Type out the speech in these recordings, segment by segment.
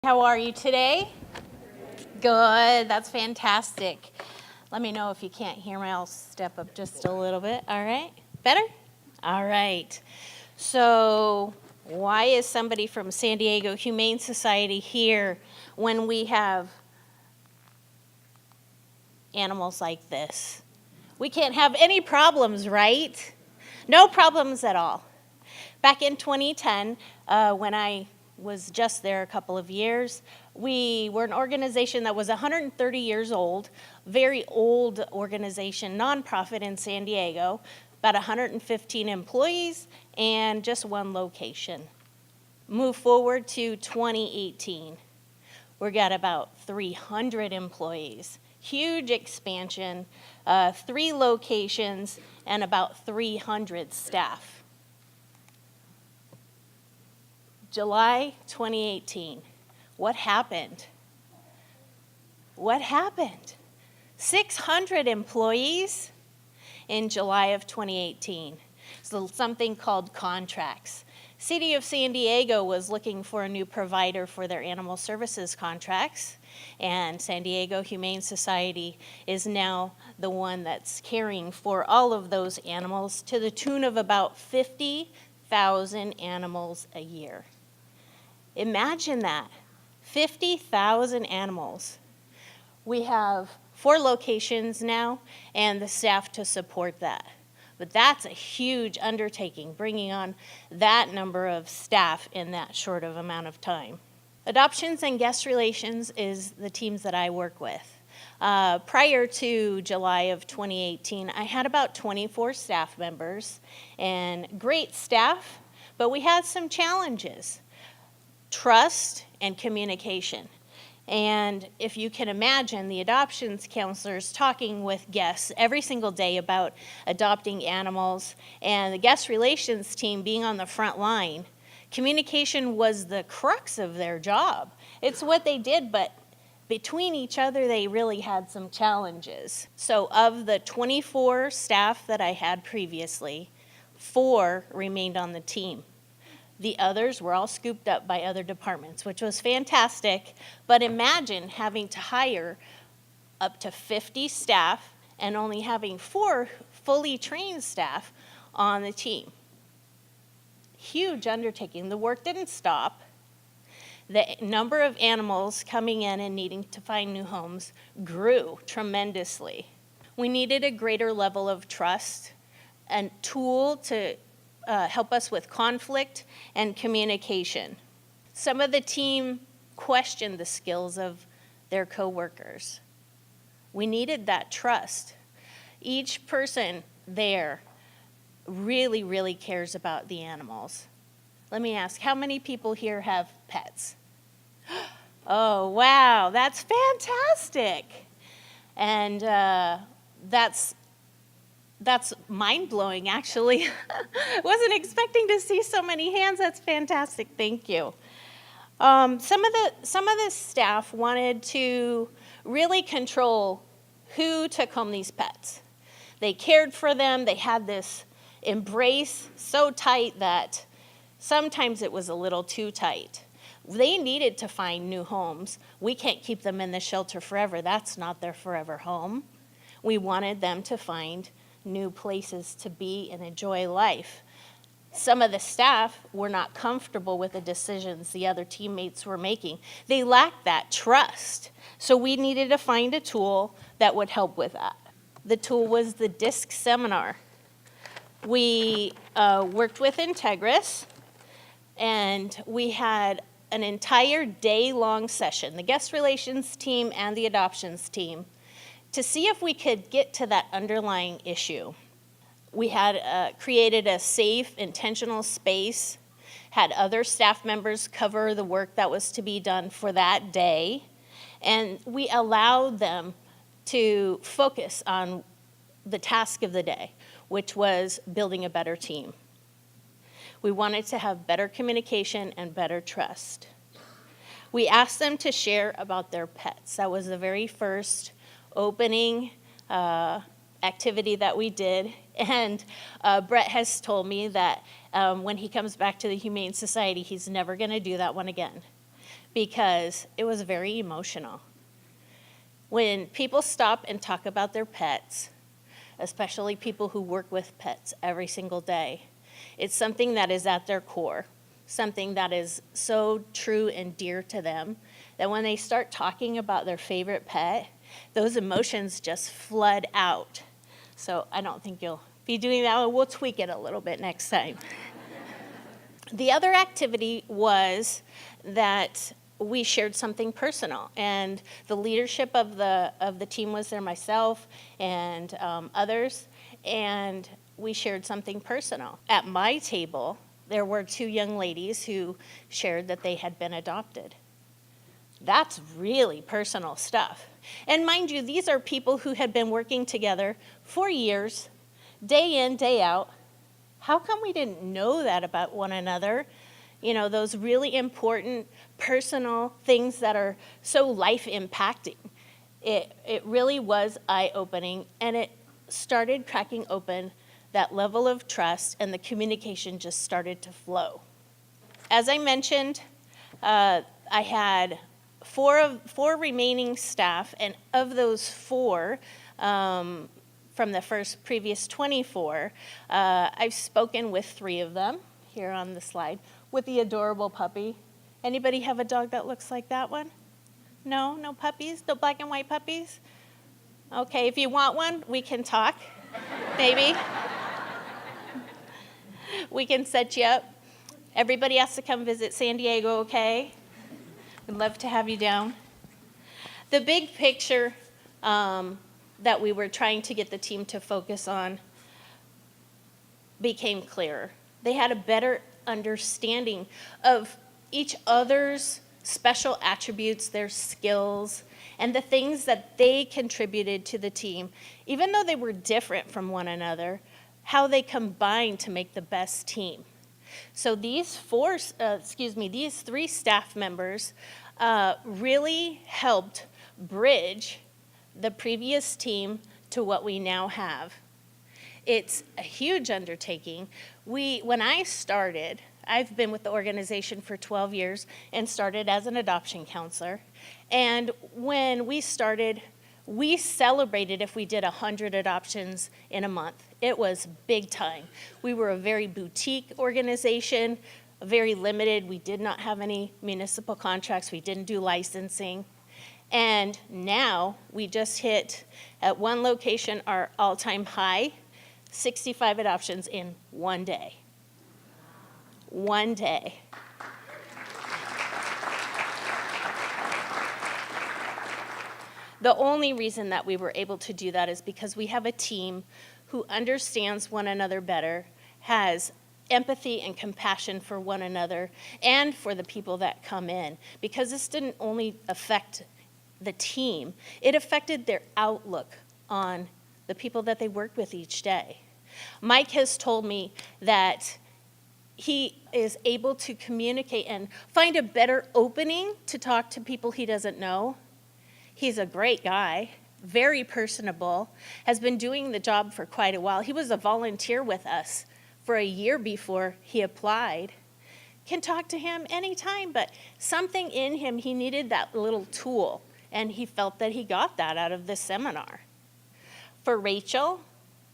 How are you today? Good, that's fantastic. Let me know if you can't hear me. I'll step up just a little bit. All right, better? All right. So why is somebody from San Diego Humane Society here when we have animals like this? We can't have any problems, right? No problems at all. Back in 2010, when I was just there a couple of years, we were an organization that was 130 years old, very old organization, nonprofit in San Diego, about 115 employees and just one location. Move forward to 2018. We got about 300 employees, huge expansion, 3 locations, and about 300 staff. July 2018. What happened? What happened? 600 employees in July of 2018. So something called contracts. City of San Diego was looking for a new provider for their animal services contracts, and San Diego Humane Society is now the one that's caring for all of those animals to the tune of about 50,000 animals a year. Imagine that, 50,000 animals. We have 4 locations now and the staff to support that. But that's a huge undertaking, bringing on that number of staff in that short of amount of time. Adoptions and guest relations is the teams that I work with. Prior to July of 2018, I had about 24 staff members and great staff, but we had some challenges. Trust and communication. And if you can imagine the adoptions counselors talking with guests every single day about adopting animals and the guest relations team being on the front line, communication was the crux of their job. It's what they did, but between each other, they really had some challenges. So of the 24 staff that I had previously, 4 remained on the team. The others were all scooped up by other departments, which was fantastic. But imagine having to hire up to 50 staff and only having 4 fully trained staff on the team. Huge undertaking. The work didn't stop. The number of animals coming in and needing to find new homes grew tremendously. We needed a greater level of trust, a tool to help us with conflict and communication. Some of the team questioned the skills of their coworkers. We needed that trust. Each person there really, really cares about the animals. Let me ask, how many people here have pets? Oh, wow, that's fantastic. And that's mind-blowing, actually. Wasn't expecting to see so many hands. That's fantastic. Thank you. Some of the staff wanted to really control who took home these pets. They cared for them. They had this embrace so tight that sometimes it was a little too tight. They needed to find new homes. We can't keep them in the shelter forever. That's not their forever home. We wanted them to find new places to be and enjoy life. Some of the staff were not comfortable with the decisions the other teammates were making. They lacked that trust. So we needed to find a tool that would help with that. The tool was the DISC seminar. We worked with Integris, and we had an entire day-long session, the guest relations team and the adoptions team, to see if we could get to that underlying issue. We had created a safe, intentional space, had other staff members cover the work that was to be done for that day, and we allowed them to focus on the task of the day, which was building a better team. We wanted to have better communication and better trust. We asked them to share about their pets. That was the very first opening activity that we did. And Brett has told me that when he comes back to the Humane Society, he's never going to do that one again. because it was very emotional. When people stop and talk about their pets, especially people who work with pets every single day, it's something that is at their core, something that is so true and dear to them that when they start talking about their favorite pet, those emotions just flood out. So I don't think you'll be doing that. We'll tweak it a little bit next time. The other activity was that we shared something personal, and the leadership of the team was there, myself and others, and we shared something personal. At my table, there were 2 young ladies who shared that they had been adopted. That's really personal stuff. And mind you, these are people who had been working together for years, day in, day out. How come we didn't know that about one another? You know, those really important personal things that are so life impacting. It really was eye-opening, and it started cracking open that level of trust, and the communication just started to flow. As I mentioned, I had four remaining staff, and of those 4, from the previous 24, I've spoken with 3 of them here on the slide with the adorable puppy. Anybody have a dog that looks like that one? No? No puppies? No black and white puppies? Okay, if you want one, we can talk, maybe. We can set you up. Everybody has to come visit San Diego, okay? We'd love to have you down. The big picture that we were trying to get the team to focus on became clearer. They had a better understanding of each other's special attributes, their skills, and the things that they contributed to the team, even though they were different from one another, how they combined to make the best team. So these 3 staff members really helped bridge the previous team to what we now have. It's a huge undertaking. When I started, I've been with the organization for 12 years and started as an adoption counselor. And when we started, we celebrated if we did 100 adoptions in a month. It was big time. We were a very boutique organization, very limited. We did not have any municipal contracts. We didn't do licensing. And now we just hit, at one location, our all-time high, 65 adoptions in one day. One day. The only reason that we were able to do that is because we have a team who understands one another better, has empathy and compassion for one another and for the people that come in. Because this didn't only affect the team, it affected their outlook on the people that they work with each day. Mike has told me that he is able to communicate and find a better opening to talk to people he doesn't know. He's a great guy, very personable, has been doing the job for quite a while. He was a volunteer with us for a year before he applied. Can talk to him anytime, but something in him, he needed that little tool, and he felt that he got that out of this seminar. For Rachel,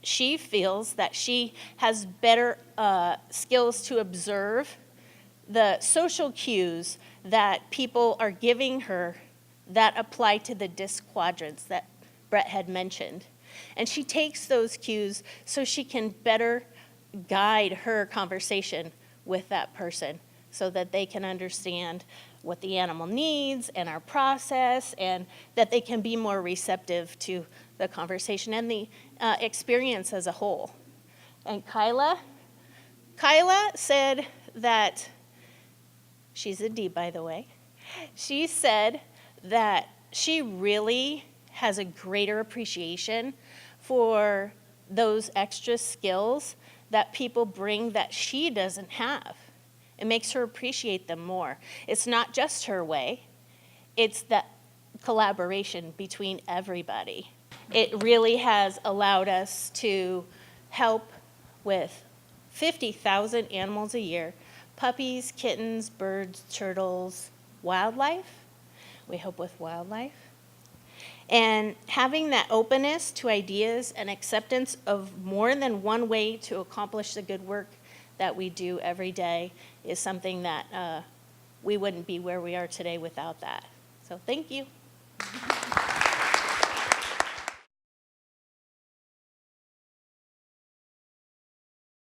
she feels that she has better skills to observe the social cues that people are giving her that apply to the disc quadrants that Brett had mentioned. And she takes those cues so she can better guide her conversation with that person so that they can understand what the animal needs and our process, and that they can be more receptive to the conversation and the experience as a whole. And Kyla said that, she's a D, by the way, she said that she really has a greater appreciation for those extra skills that people bring that she doesn't have. It makes her appreciate them more. It's not just her way, it's that collaboration between everybody. It really has allowed us to help with 50,000 animals a year, puppies, kittens, birds, turtles, wildlife. We help with wildlife. And having that openness to ideas and acceptance of more than one way to accomplish the good work that we do every day is something that we wouldn't be where we are today without that. So thank you.